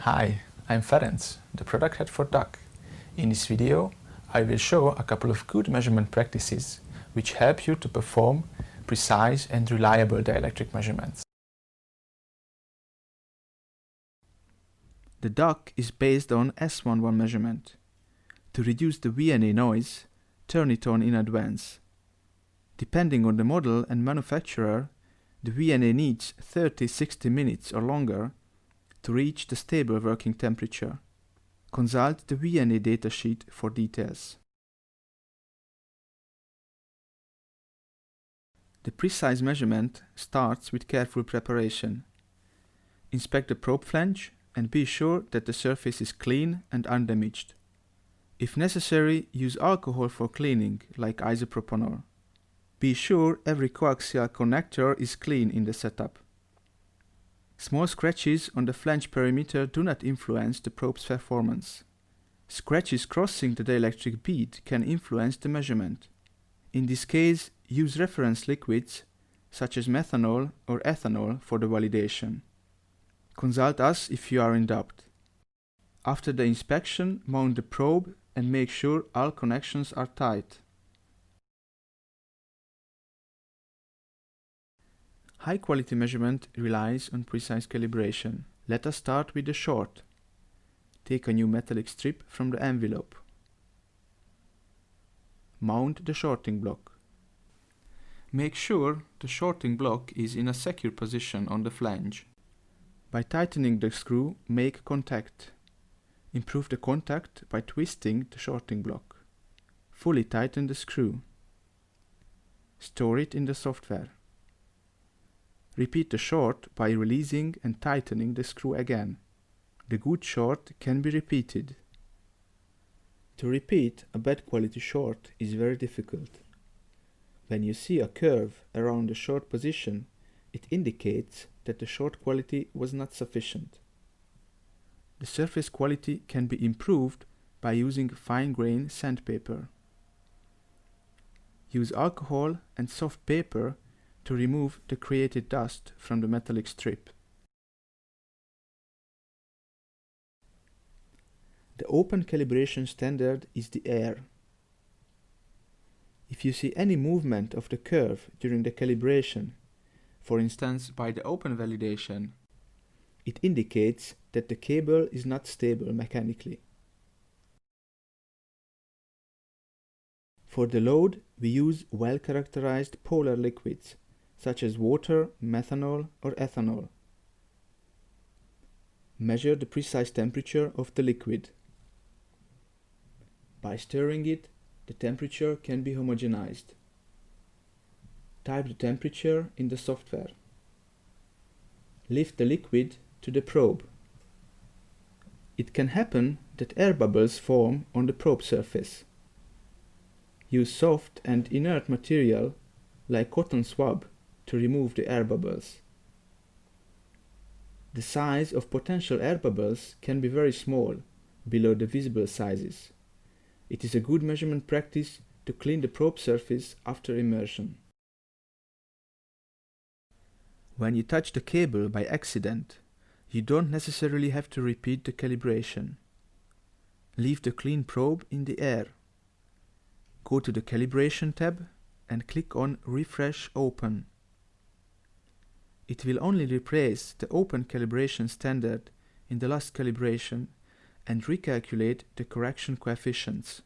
Hi, I'm Ferenc, the product head for DAK. In this video, I will show a couple of good measurement practices which help you to perform precise and reliable dielectric measurements. The DAK is based on S11 measurement. To reduce the VNA noise, turn it on in advance. Depending on the model and manufacturer, the VNA needs 30-60 minutes or longer to reach the stable working temperature. Consult the VNA datasheet for details. The precise measurement starts with careful preparation. Inspect the probe flange and be sure that the surface is clean and undamaged. If necessary, use alcohol for cleaning, like isopropanol. Be sure every coaxial connector is clean in the setup. Small scratches on the flange perimeter do not influence the probe's performance. Scratches crossing the dielectric bead can influence the measurement. In this case, use reference liquids such as methanol or ethanol for the validation. Consult us if you are in doubt. After the inspection, mount the probe and make sure all connections are tight. High-quality measurement relies on precise calibration. Let us start with the short. Take a new metallic strip from the envelope. Mount the shorting block. Make sure the shorting block is in a secure position on the flange. By tightening the screw, make contact. Improve the contact by twisting the shorting block. Fully tighten the screw. Store it in the software. Repeat the short by releasing and tightening the screw again. The good short can be repeated. To repeat a bad quality short is very difficult. When you see a curve around the short position, it indicates that the short quality was not sufficient. The surface quality can be improved by using fine-grain sandpaper. Use alcohol and soft paper to remove the created dust from the metallic strip. The open calibration standard is the air. If you see any movement of the curve during the calibration, for instance by the open validation, it indicates that the cable is not stable mechanically. For the load, we use well-characterized polar liquids such as water, methanol, or ethanol. Measure the precise temperature of the liquid. By stirring it, the temperature can be homogenized. Type the temperature in the software. Lift the liquid to the probe. It can happen that air bubbles form on the probe surface. Use soft and inert material like cotton swab to remove the air bubbles. The size of potential air bubbles can be very small, below the visible sizes. It is a good measurement practice to clean the probe surface after immersion. When you touch the cable by accident, you don't necessarily have to repeat the calibration. Leave the clean probe in the air. Go to the Calibration tab and click on Refresh Open. It will only replace the open calibration standard in the last calibration and recalculate the correction coefficients.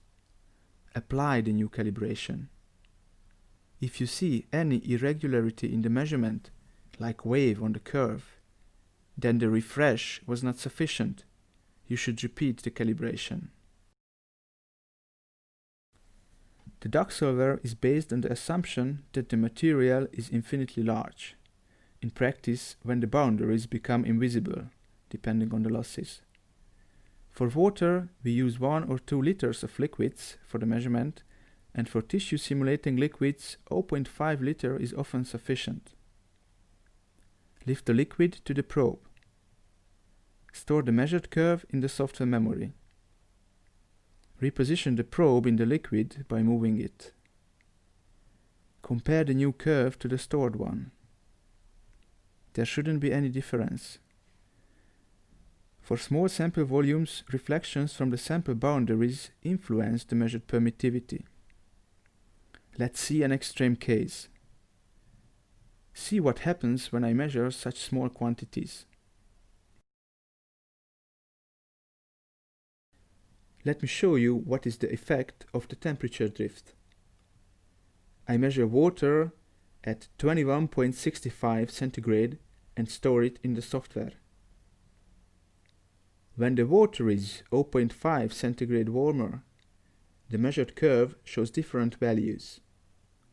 Apply the new calibration. If you see any irregularity in the measurement, like wave on the curve, then the refresh was not sufficient. You should repeat the calibration. The DAK solver is based on the assumption that the material is infinitely large. In practice, when the boundaries become invisible, depending on the losses. For water, we use 1 or 2 liters of liquids for the measurement, and for tissue simulating liquids, 0.5 liter is often sufficient. Lift the liquid to the probe. Store the measured curve in the software memory. Reposition the probe in the liquid by moving it. Compare the new curve to the stored one. There shouldn't be any difference. For small sample volumes, reflections from the sample boundaries influence the measured permittivity. Let's see an extreme case. See what happens when I measure such small quantities. Let me show you what is the effect of the temperature drift. I measure water at 21.65 centigrade and store it in the software. When the water is 0.5 centigrade warmer, the measured curve shows different values.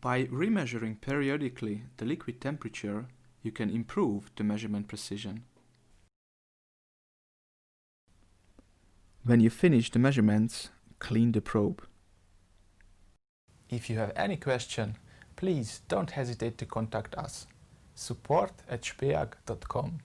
By remeasuring periodically the liquid temperature, you can improve the measurement precision. When you finish the measurements, clean the probe. If you have any question, please don't hesitate to contact us. support@speag.com